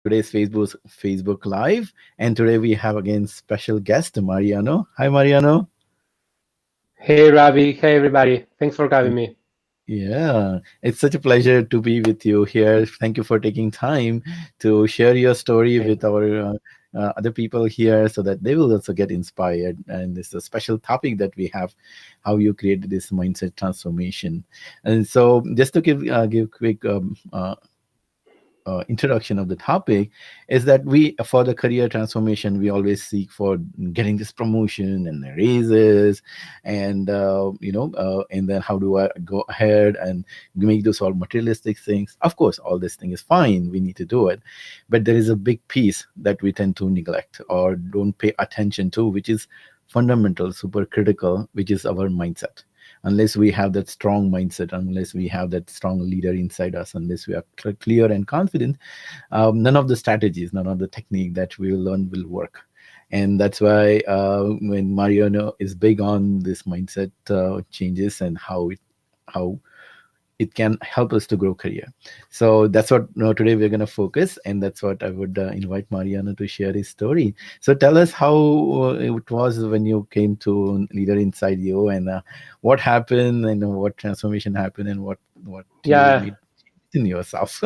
today's Facebook Live. And today we have again special guest Mariano. Hi, Mariano. Hey Ravi, hey everybody. Thanks for having me. Yeah, it's such a pleasure to be with you here. Thank you for taking time to share your story Hey. with our other people here so that they will also get inspired. And it's a special topic that we have, how you created this mindset transformation. And so, just to give quick introduction of the topic is that we for the career transformation we always seek for getting this promotion and the raises and and then how do I go ahead and make those all materialistic things. Of course all this thing is fine, we need to do it, but there is a big piece that we tend to neglect or don't pay attention to, which is fundamental, super critical, which is our mindset. Unless we have that strong mindset, unless we have that strong leader inside us, unless we are clear and confident, none of the strategies, none of the technique that we will learn will work. And that's why when Mariano is big on this mindset changes and how it can help us to grow career. So that's what today we're going to focus, and that's what I would invite Mariano to share his story. So tell us how it was when you came to leader inside you, and what happened, and what transformation happened, and what you Yeah, made in yourself.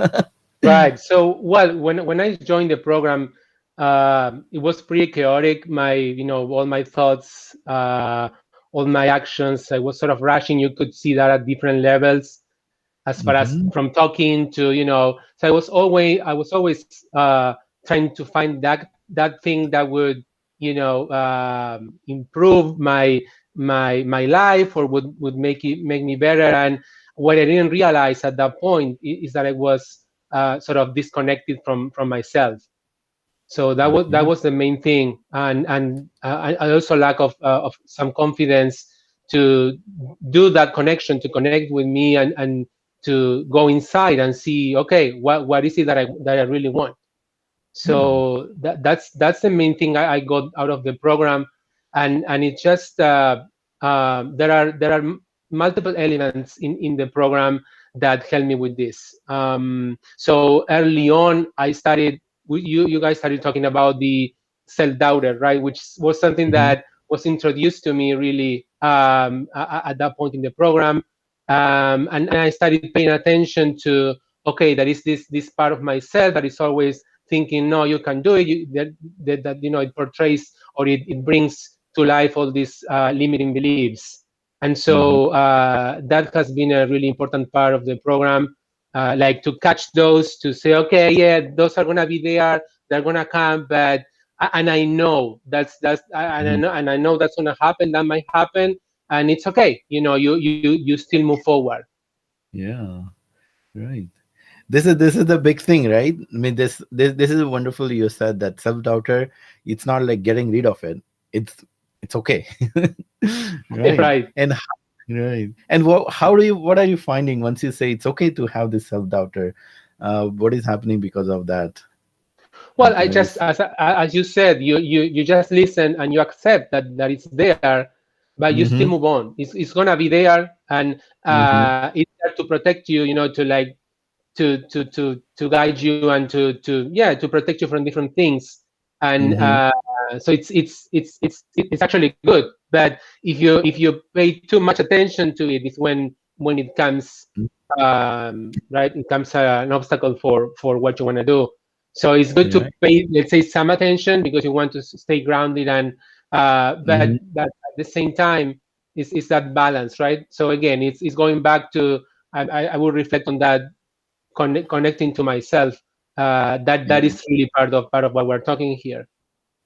right. So, well, when I joined the program, it was pretty chaotic. All my thoughts, all my actions, I was sort of rushing. You could see that at different levels, as far as Hmm. from talking to, So I was always trying to find that thing that would, improve my life or would make me better. And what I didn't realize at that point is that I was sort of disconnected from myself. So that was the main thing, and I also lack of some confidence to do that connection, to connect with me, and to go inside and see, okay, what is it that I really want. Hmm. So that's the main thing I got out of the program, and it's just there are multiple elements in the program that help me with this. So early on, you guys started talking about the self doubter, right? Which was something Hmm. that was introduced to me really at that point in the program, and I started paying attention to, okay, there is this part of myself that is always thinking, no, you can do it. That it portrays, or it brings to life all these limiting beliefs. And Hmm. so that has been a really important part of the program, like to catch those, to say, okay, yeah, those are gonna be there, they're gonna come, but and I know and I know that's gonna happen, that might happen, and it's okay. You still move forward. Yeah, right. This is the big thing, right? I mean, this is wonderful. You said that self doubter. It's not like getting rid of it. It's okay, right? Right. Right. And what are you finding once you say it's okay to have this self doubter? What is happening because of that? Well, I Can you? just, as you said, you just listen and you accept that it's there, but you still Mm-hmm. move on. It's gonna be there, and Mm-hmm. it's there to protect you. To like to guide you, and to protect you from different things. And Mm-hmm. so it's actually good. But if you pay too much attention to it, is when it comes, right. It comes an obstacle for what you want to do. So it's good to Right. pay, let's say, some attention, because you want to stay grounded, and Mm-hmm. but at the same time, is that balance, right? So again, it's going back to, I will reflect on that, connecting to myself. That Yeah. is really part of what we're talking here.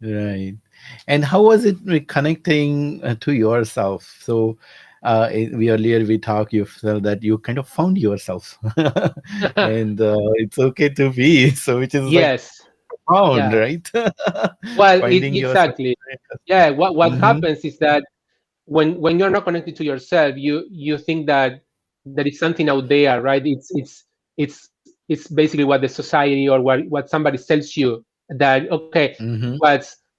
Right. And how was it connecting to yourself? So, we earlier we talked. You felt that you kind of found yourself, and it's okay to be. So, which is like Yes. found, Yeah. right? Well, Finding yourself. exactly. Yeah. What Mm-hmm. happens is that when you're not connected to yourself, you think that there is something out there, right? It's basically what the society, or what somebody tells you, that okay, Mm-hmm.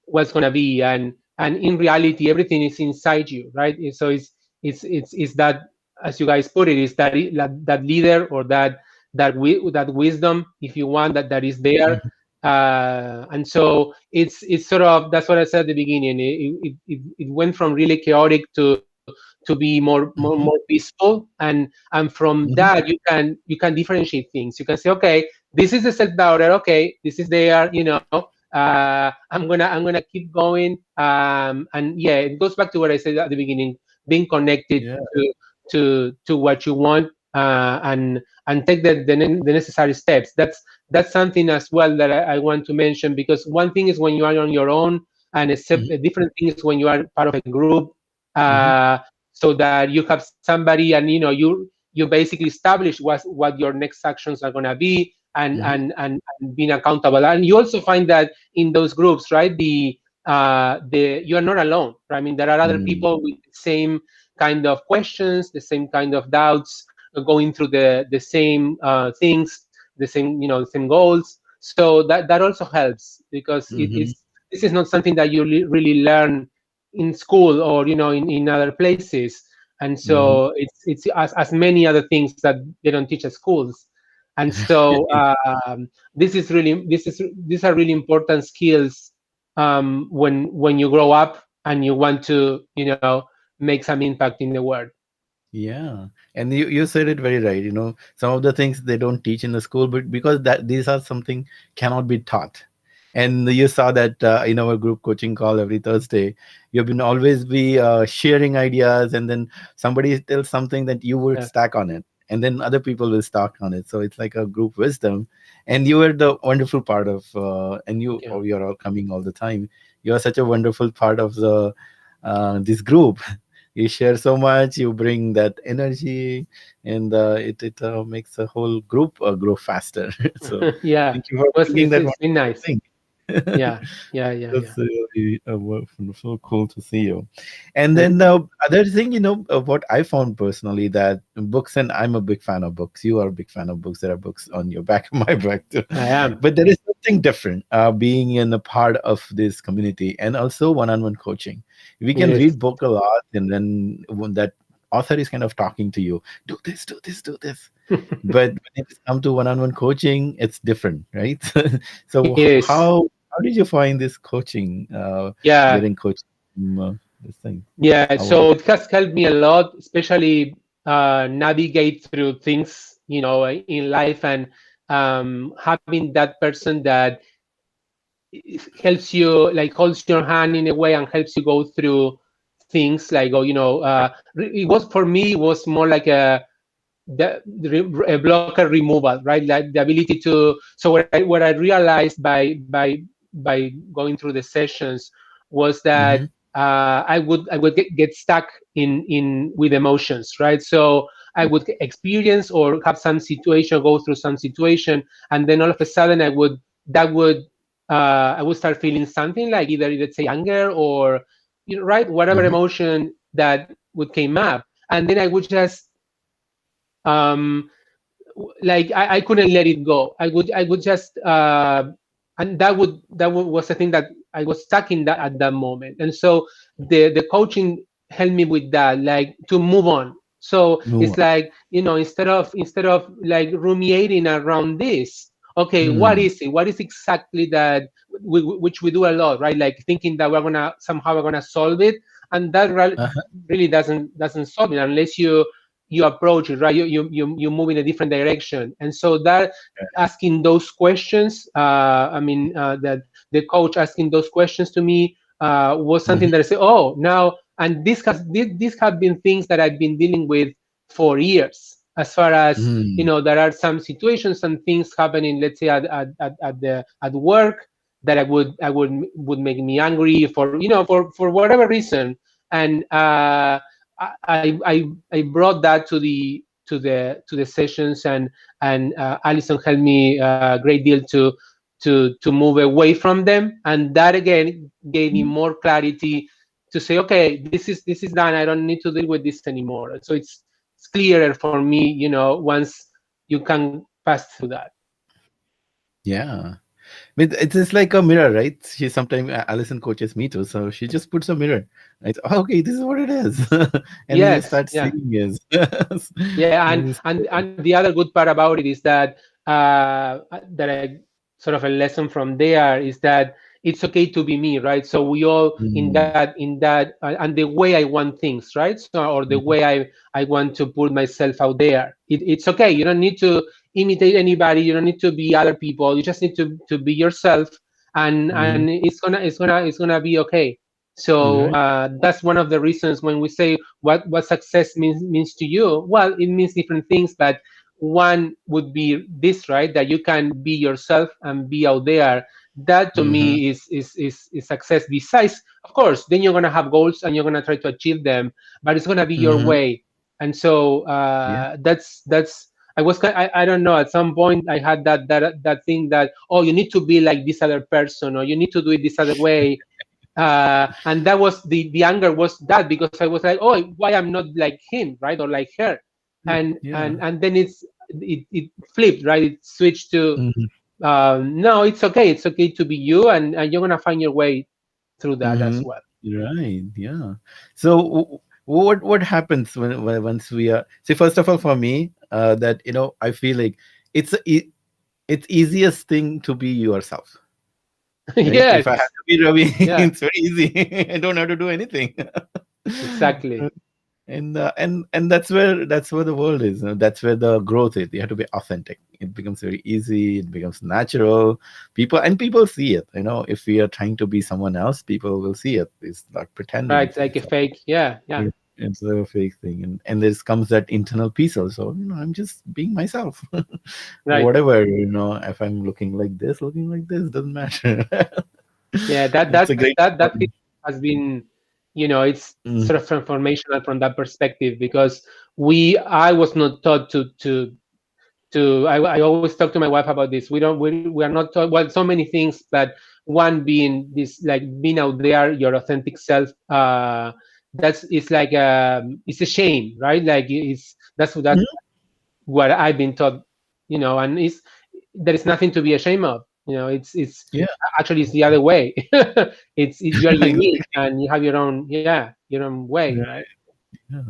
what's gonna be, and in reality, everything is inside you, right? So it's that, as you guys put it, is that leader, or that wisdom, if you want, that is there, And so it's sort of, that's what I said at the beginning. It went from really chaotic to be more Hmm. peaceful, and from Hmm. that you can differentiate things. You can say, okay, this is the self doubter. Okay, this is there. I'm gonna keep going. And yeah, it goes back to what I said at the beginning, being connected Yeah. to what you want, and take the necessary steps. That's something as well that I want to mention, because one thing is when you are on your own, and Hmm. a different thing is when you are part of a group, Hmm. uh, so that you have somebody, and you basically establish what your next actions are going to be, Hmm. and being accountable. And you also find that in those groups, right, the you are not alone, right? I mean, there are other Mm. people with the same kind of questions, the same kind of doubts, going through the same things, the same, the same goals. So that also helps, because it Hmm. is this is not something that you really learn in school, or in other places. And Hmm. so it's as many other things that they don't teach at schools. And so these are really important skills, when you grow up and you want to make some impact in the world. Yeah, and you said it very right. Some of the things they don't teach in the school, but because that these are something cannot be taught. And you saw that in our group coaching call every Thursday, you've been always be sharing ideas, and then somebody tells something that you would Yeah, stack on it, and then other people will stack on it. So it's like a group wisdom, and you are the wonderful part of, and you yeah. oh, you're all coming all the time. You are such a wonderful part of the this group. You share so much, you bring that energy, and it makes the whole group grow faster. So Yeah, thank you for bringing that it's been wonderful nice. thing. Yeah, yeah, yeah, yeah. That's really so cool to see you. And then And the other thing, what I found personally, that books, and I'm a big fan of books. You are a big fan of books. There are books on your back of my back too. I am. But there is something different being in a part of this community, and also one-on-one coaching. We It can is. read book a lot, and then when that author is kind of talking to you, do this, do this, do this. But when it's come to one-on-one coaching, it's different, right? So It is. how did you find this coaching, Yeah, getting coached, this thing? yeah. How was So it? it has helped me a lot, especially navigate through things, in life, and having that person that helps you, like holds your hand in a way and helps you go through things, like, it was, for me, it was more like a blocker removal, right? Like the ability to. So what I realized by going through the sessions was that Mm-hmm. I would get stuck in with emotions, right? So I would experience or have some situation, go through some situation, and then all of a sudden that would I would start feeling something like, either, let's say, anger, or right, whatever Mm-hmm. emotion that would came up, and then I would just um like I couldn't let it go. I would just and that was the thing that I was stuck in that at that moment. And so the coaching helped me with that, like to move on. So Move it's on. like, instead of like ruminating around this, okay, what Mm. is it? What is exactly that which we do a lot, right? Like thinking that we're gonna solve it, and that Uh-huh. really doesn't solve it unless you approach it, right. You move in a different direction. And so that, asking those questions, I mean, that the coach asking those questions to me was something Mhm. that I say, oh, now, and these have been things that I've been dealing with for years, as far as Mm. there are some situations and things happening, let's say, at work, that would make me angry, for whatever reason. And I brought that to the sessions, and Alison helped me a great deal to move away from them, and that again gave me more clarity to say, okay, this is done. I don't need to deal with this anymore. So it's clearer for me, once you can pass through that. Yeah. But it's just like a mirror, right? She sometimes Alison coaches me too, so she just puts a mirror. Right? Oh, okay, this is what it is, and then you Yes, start yeah, seeing it. yeah, That and is and cool. and the other good part about it is that that sort of a lesson from there is that it's okay to be me, right? So we all Mm, in that and the way I want things, right? So or the mhm, way I want to put myself out there. It's okay. You don't need to imitate anybody. You don't need to be other people. You just need to be yourself, and mhm. it's gonna be okay. So Right. that's one of the reasons when we say what success means to you. Well, it means different things, but one would be this, right? That you can be yourself and be out there. That to Mhm, me is success. Besides, of course, then you're gonna have goals and you're gonna try to achieve them, but it's gonna be your mhm. way. And so Yeah. that's I don't know, at some point I had that thing that, oh, you need to be like this other person, or you need to do it this other way. And that was the anger was that, because I was like, oh, why I'm not like him, right, or like her. Yeah. And then it flipped, right, it switched to, Mhm, no, it's okay to be you, and you're gonna find your way through that as mhm. well. Right. Yeah. So what happens when once we are, see, first of all, for me, that I feel like it's it's easiest thing to be yourself, right? If I have Yes, to be Ravi, yeah, it's very easy. I don't have to do anything. exactly. And that's where the world is. That's where the growth is. You have to be authentic. It becomes very easy. It becomes natural. People see it. If we are trying to be someone else, people will see it. It's like pretending. Right, like a fake, yeah, yeah, It's a fake thing, and there comes that internal peace also. I'm just being myself. right. Whatever, if I'm looking like this doesn't matter. Yeah, It's a great. that has been, it's Mm, sort of transformational from that perspective, because I was not taught I always talk to my wife about this. We are not taught, well, so many things, but one being this, like being out there, your authentic self. That's it's like it's a shame, right? Like that's mhm. what I've been taught, and there is nothing to be ashamed of. It's Yeah. actually it's the other way. It's you are unique Exactly. and you have your own, yeah, your own way, Yeah. right? Yeah.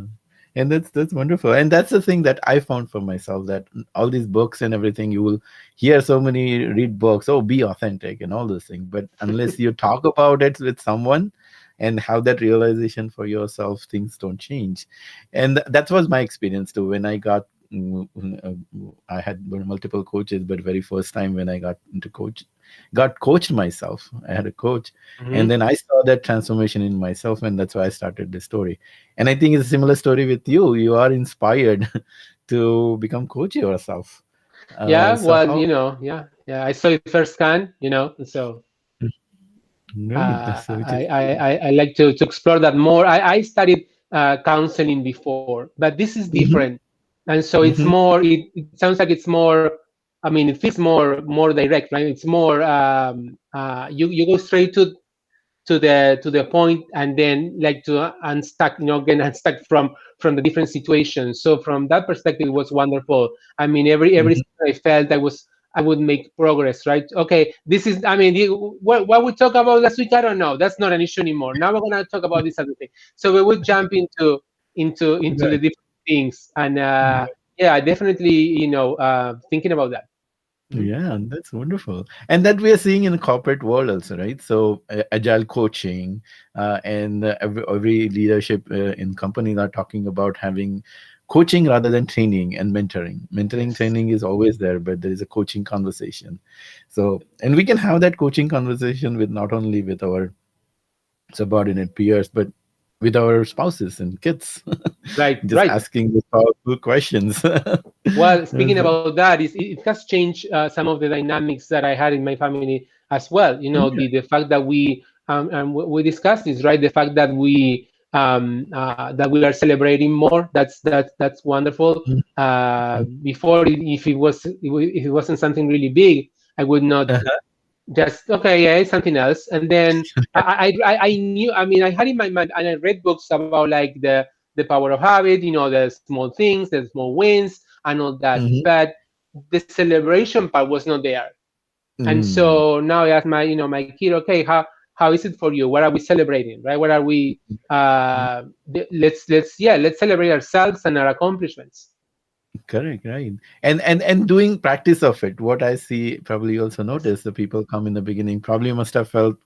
And that's wonderful. And that's the thing that I found for myself, that all these books and everything, you will hear so many read books, oh, be authentic and all those things. But unless you talk about it with someone and have that realization for yourself, things don't change. And that was my experience too. When I got I had multiple coaches, but very first time when I got coached myself, I had a coach, and Hmm. then I saw that transformation in myself, and that's why I started this story. And I think it's a similar story with you. You are inspired to become coach yourself. Yeah, So well, how? yeah. I saw it firsthand, and so Right. So which is I like to explore that more. I studied counseling before, but this is hmm different, and so it's hmm more. It sounds like it's more. I mean, it feels more direct, right? It's more. You go straight to the point, and then like to unstuck, get unstuck from the different situations. So from that perspective, it was wonderful. I mean, every hmm time I felt I would make progress, right? Okay, this is, I mean, what we talked about last week, I don't know, that's not an issue anymore. Now we're going to talk about this other thing. So we would jump into the right. different things. And yeah, definitely, thinking about that. Mhm. Yeah, and that's wonderful. And that we are seeing in the corporate world also, right? So agile coaching, and every leadership in companies are talking about having coaching rather than training and mentoring. Mentoring Yes. training is always there, but there is a coaching conversation. So, and we can have that coaching conversation with not only with our subordinate peers, but with our spouses and kids, Right, just right. asking the powerful questions. Well, speaking So, about that, it has changed some of the dynamics that I had in my family as well. yeah. The fact that we discussed this, right? The fact that we are celebrating more. That's wonderful. Before, if it wasn't something really big, I would not just, okay, yeah, it's something else. And then I knew, I mean, I had in my mind, and I read books about like the power of habit, the small things, the small wins, and all that. Mhm. But the celebration part was not there. And Mm. so now I ask my kid, okay, how is it for you? What are we celebrating, right? What are we? Let's celebrate ourselves and our accomplishments. Correct, right. And doing practice of it. What I see, probably you also notice the people come in the beginning, probably must have felt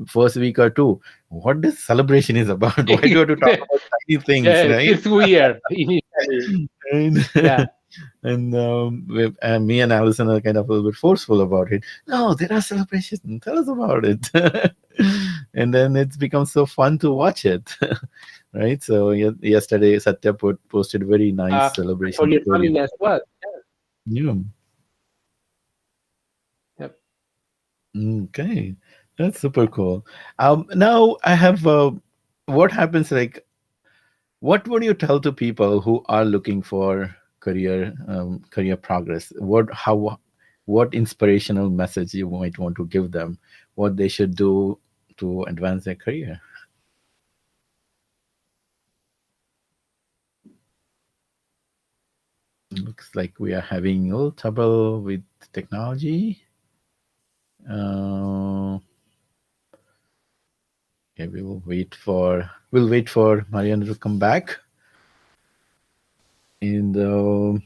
first week or two, what this celebration is about. Why do I have to talk about tiny things, Yeah, it right? feels weird initially. And, Yeah. and me and Allison are kind of a little bit forceful about it. No, there are celebrations. Tell us about it. And then it's become so fun to watch it. Right. So yesterday, Satya posted very nice For celebration your story. family as well. Yeah. Yep. Okay, that's super cool. Now I have what happens like what would you tell to people who are looking for career progress? What inspirational message you might want to give them? What they should do to advance their career? Looks like we are having a little trouble with technology. Uh, okay, we'll wait for Mariana to come back. And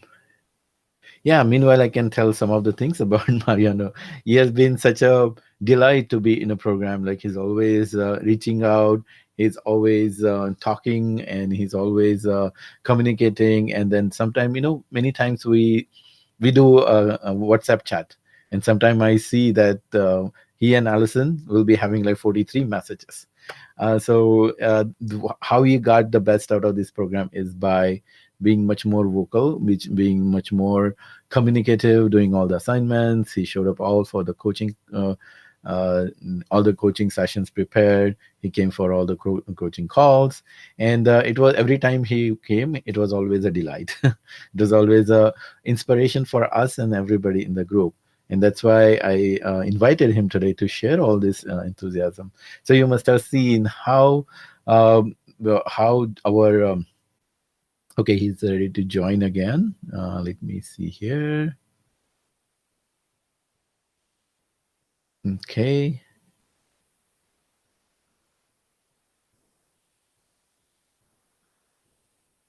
yeah, meanwhile, I can tell some of the things about Mariano. He has been such a delight to be in a program. Like he's always reaching out, he's always talking, and he's always communicating. And then sometimes, many times we do a WhatsApp chat, and sometimes I see that he and Allison will be having like 43 messages. How he got the best out of this program is by being much more vocal, which being much more communicative, doing all the assignments. He showed up uh, all the coaching sessions prepared. He came for all the coaching calls, and it was every time he came, it was always a delight. It was always a inspiration for us and everybody in the group. And that's why I invited him today to share all this enthusiasm. So you must have seen how our okay, he's ready to join again. Let me see here. Okay,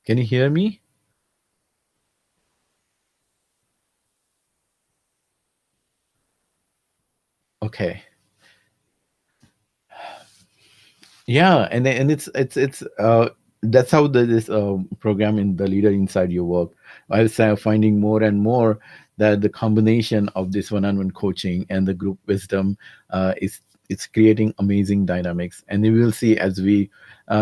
can you hear me? Okay. Yeah, and it's that's how this program in the leader inside your work. I was finding more and more that the combination of this one-on-one coaching and the group wisdom is it's creating amazing dynamics. And you will see as we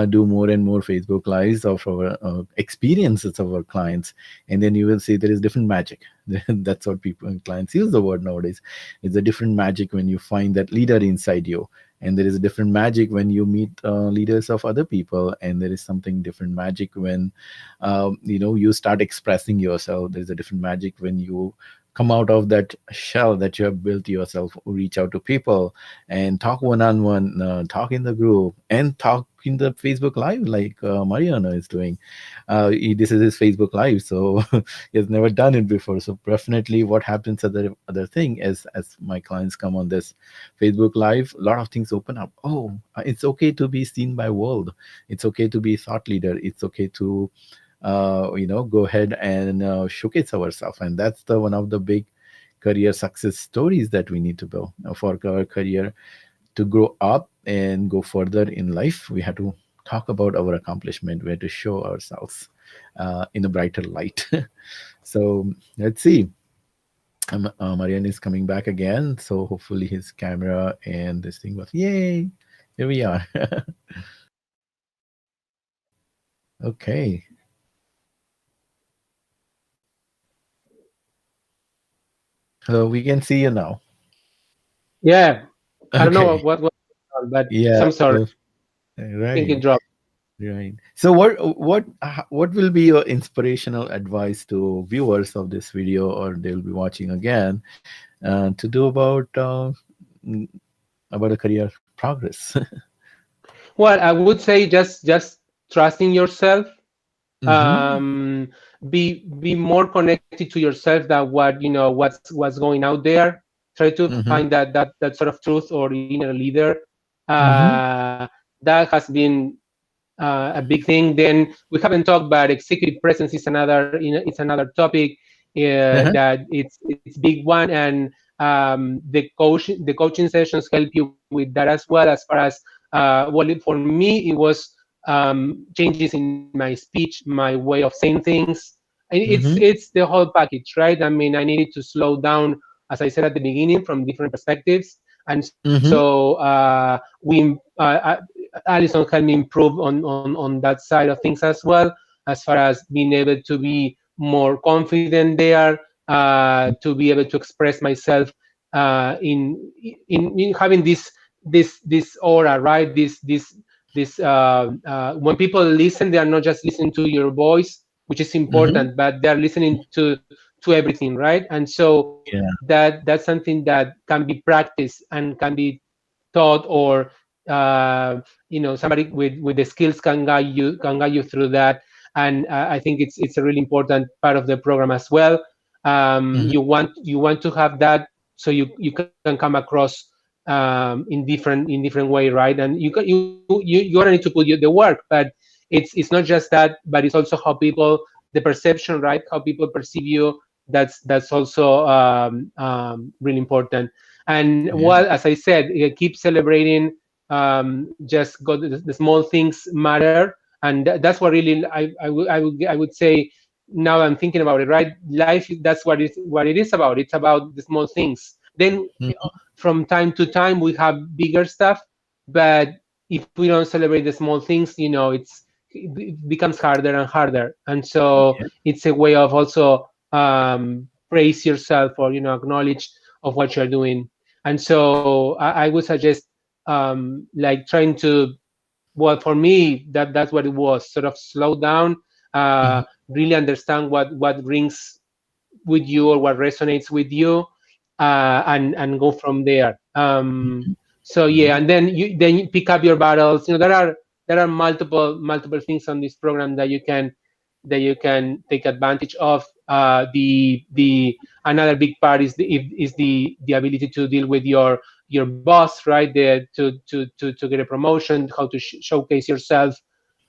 do more and more Facebook lives of our experiences of our clients, and then you will see there is different magic. That's what people clients use the word nowadays. It's a different magic when you find that leader inside you, and there is a different magic when you meet leaders of other people, and there is something different magic when you start expressing yourself. There's a different magic when you come out of that shell that you have built yourself, reach out to people and talk one-on-one, talk in the group, and talk in the Facebook live like Mariano is doing. This is his Facebook live, so he has never done it before. So definitely what happens other thing is, as my clients come on this Facebook live, a lot of things open up. Oh, it's okay to be seen by world. It's okay to be thought leader. It's okay to go ahead and showcase ourselves. And that's the one of the big career success stories that we need to build for our career to grow up and go further in life. We have to talk about our accomplishment. We have to show ourselves in a brighter light. So let's see. Marian is coming back again, so hopefully his camera and this thing was yay. Here we are. Okay. Hello, we can see you now. Yeah. I don't know Okay. what was on, but Yeah. some sort. I think Right. it dropped. Right. So what will be your inspirational advice to viewers of this video, or they'll be watching again, to do mm, about a career progress? Well, I would say just trusting yourself. Mm-hmm. Be more connected to yourself than what's going out there. Try to Mm-hmm. find that sort of truth or inner leader. Mm-hmm. Uh, that has been a big thing. Then we haven't talked about executive presence is another, it's another topic Uh-huh. that it's big one. And the coaching sessions help you with that as well. As far as for me, it was changes in my speech, my way of saying things. And Mm-hmm. it's the whole package, right? I mean, I needed to slow down, as I said at the beginning, from different perspectives. And Mm-hmm. so Alison helped me improve on that side of things as well, as far as being able to be more confident there, to be able to express myself in having this aura, right? This when people listen, they are not just listening to your voice, which is Mm-hmm. important, but they're listening to everything, right? And so Yeah. that's something that can be practiced and can be taught, or somebody with the skills can guide you through that. And I think it's a really important part of the program as well. Mm-hmm. You want to have that, so you can come across in different way, right? And you gonna need to put the work, but it's not just that, but it's also how people, the perception, right? How people perceive you. That's also really important. And Yeah. well, as I said, keep celebrating. Just go. The small things matter, and that's what really I would say. Now I'm thinking about it. Right, life. That's what it is about. It's about the small things. Then Mm-hmm. from time to time we have bigger stuff, but if we don't celebrate the small things, it becomes harder and harder. And so Yeah. it's a way of also praise yourself, or acknowledge of what you're doing. And so I would suggest like trying to, well, for me, that's what it was, sort of slow down, Mm-hmm. really understand what rings with you or what resonates with you, and go from there. So yeah, Yeah. and then you pick up your battles. There are multiple things on this program that you can take advantage of. The Another big part is the ability to deal with your boss, right? To get a promotion, how to showcase yourself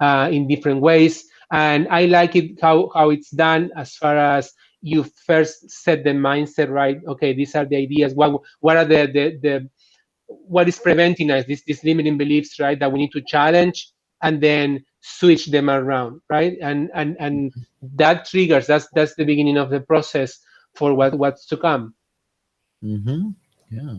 in different ways. And I like it how it's done, as far as you first set the mindset, right? Okay, these are the ideas. What are the what is preventing us, these limiting beliefs, right, that we need to challenge, and then switch them around, right? And that triggers, that's the beginning of the process for what's to come. Mm-hmm. Yeah.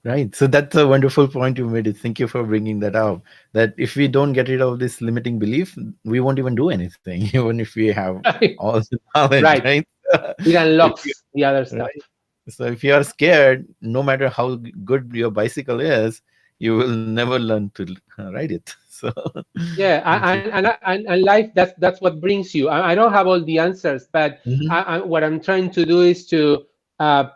Right. So that's a wonderful point you made. Thank you for bringing that up. That if we don't get rid of this limiting belief, we won't even do anything, even if we have all the knowledge, Right. right? It If you, unlocks the other stuff. right. So if you are scared, no matter how good your bicycle is, you will never learn to ride it. So Yeah, that's it. and life, that's what brings you. I don't have all the answers, but Mm-hmm. what I'm trying to do is to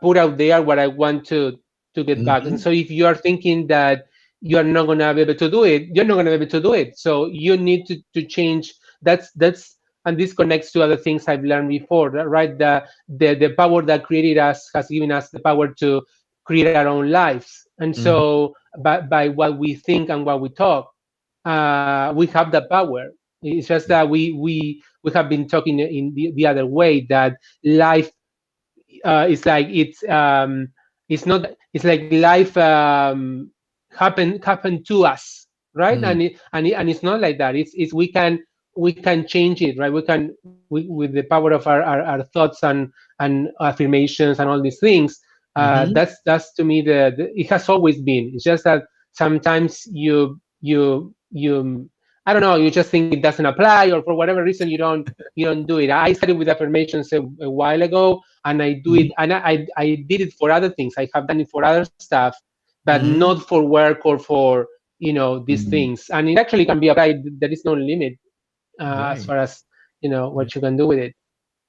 put out there what I want to get back. And Mm-hmm. so if you are thinking that you are not gonna be able to do it, you're not gonna be able to do it. So you need to change. That's And this connects to other things I've learned before, right? The power that created us has given us the power to create our own lives. And Mm-hmm. so by what we think and what we talk, we have that power. It's just that we have been talking in the other way, that life is like it's not it's like life happened to us, right? Mm-hmm. And it's not like that. It's we can change it, right? With the power of our thoughts and affirmations and all these things. Mm-hmm. That's to me it has always been. It's just that sometimes you I don't know, you just think it doesn't apply, or for whatever reason you don't do it. I started with affirmations a while ago, and I do Mm-hmm. it, and I did it for other things. I have done it for other stuff, but Mm-hmm. not for work or for these Mm-hmm. things. And it actually can be applied. There is no limit as Right. far as what you can do with it.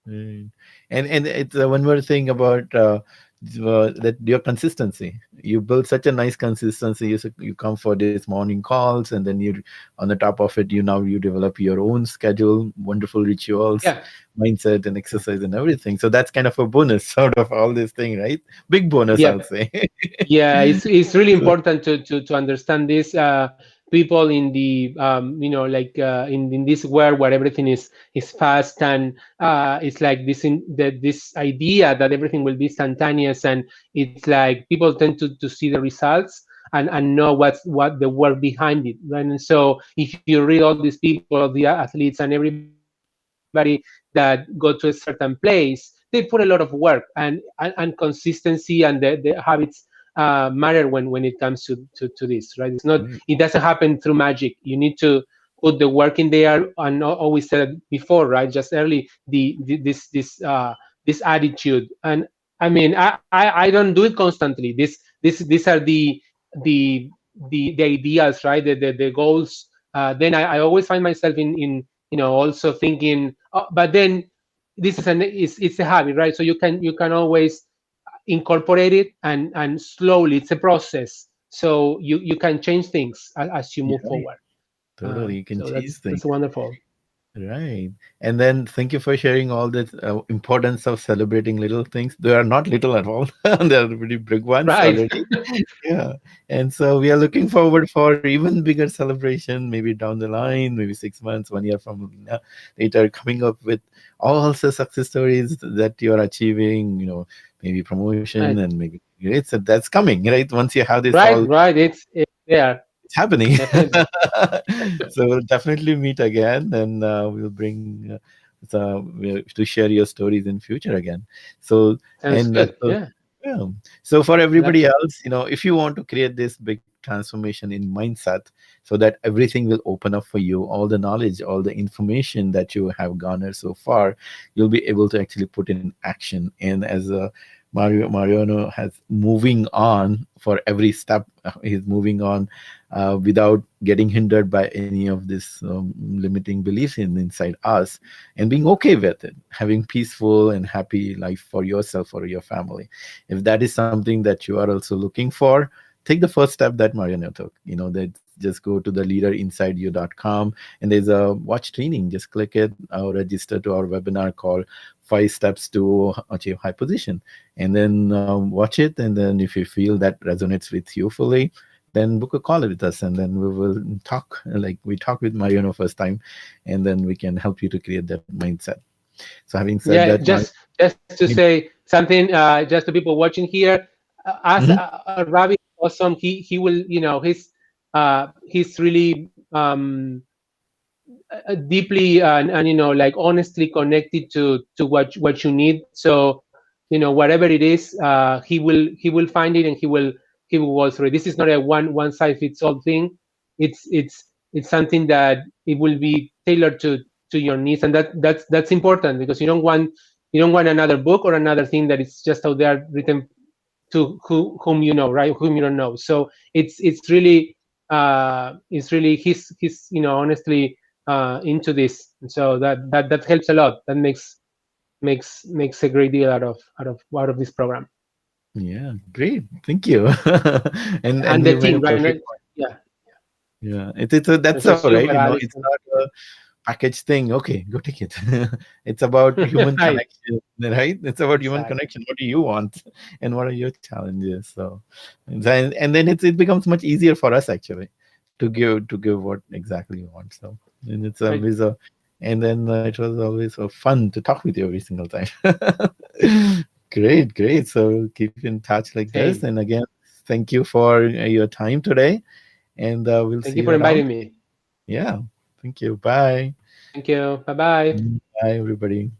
Right. And it's one more thing about that your consistency. You build such a nice consistency. You come for these morning calls, and then you, on the top of it, you develop your own schedule, wonderful rituals, Yeah, mindset, and exercise, and everything. So that's kind of a bonus out of all this thing, right? Big bonus, yeah. I'll say. Yeah, it's really So, important to understand this. people in the like in this world where everything is fast, and it's like this idea that everything will be instantaneous, and it's like people tend to see the results and know what the work behind it, right? And so if you read all these people, all the athletes and everybody that go to a certain place, they put a lot of work, and consistency, and the habits matter when it comes to this, right? It Right. doesn't happen through magic. You need to put the work in there, and always said it before, right? Just early, this attitude. And I mean, I don't do it constantly. These are the the ideas, right? The goals. Then I always find myself in also thinking, oh, but then this it's a habit, right? So you can always incorporate it, and slowly, it's a process, so you can change things as you Yeah, move right. forward. Totally. You can So change that's things. wonderful. Right. And then thank you for sharing all this importance of celebrating little things. They are not little at all. They are pretty big ones Right. already. Yeah. And so we are looking forward for even bigger celebration, maybe down the line, maybe 6 months, 1 year from later, coming up with all the success stories that you are achieving, maybe promotion Right. and maybe that's coming, right? Once you have this all, Right. It's there, it's happening. definitely. So we'll definitely meet again, and we'll bring to share your stories in future again. So Sounds and good. so Yeah. yeah. So for Love everybody to. else, if you want to create this big transformation in mindset, so that everything will open up for you, all the knowledge, all the information that you have garnered so far, you'll be able to actually put in action. And as Mariano has moving on for every step, he's moving on without getting hindered by any of this limiting beliefs inside us, and being okay with it, having peaceful and happy life for yourself or your family. If that is something that you are also looking for, take the first step that Mariano took. That just go to the leaderinsideyou.com, and there's a watch training. Just click it, register to our webinar called 5 Steps to Achieve High Position, and then watch it. And then if you feel that resonates with you fully, then book a call with us, and then we will talk like we talked with Mariano first time, and then we can help you to create that mindset. So having said Yeah, that, just to say something, just to people watching here, as Mhm. Ravi is awesome. He will, he's really deeply, and like honestly connected to what you need. So whatever it is, he will find it, and he will go through it. This is not a one size fits all thing. It's something that it will be tailored to your needs, and that's important, because you don't want another book or another thing that is just out there written to whom you know, right? Whom you don't know. So it's really he's honestly into this. So that helps a lot. That makes a great deal out of this program. Yeah, great. Thank you. And And the you made a team, right? perfect point. Yeah, Yeah, that's it's a all right. super It's Alison. not a package thing. Okay, go take it. It's about human Right, connection, right? It's about human exactly. connection. What do you want, and what are your challenges? So, and then it becomes much easier for us actually to give what exactly you want. So, and it's Right. always and then it was always so fun to talk with you every single time. Great, great. So keep in touch like this. Same. And again, thank you for your time today. And we'll Thank see you you for around. inviting me. Yeah. Thank you. Bye. Thank you. Bye bye. Bye, everybody.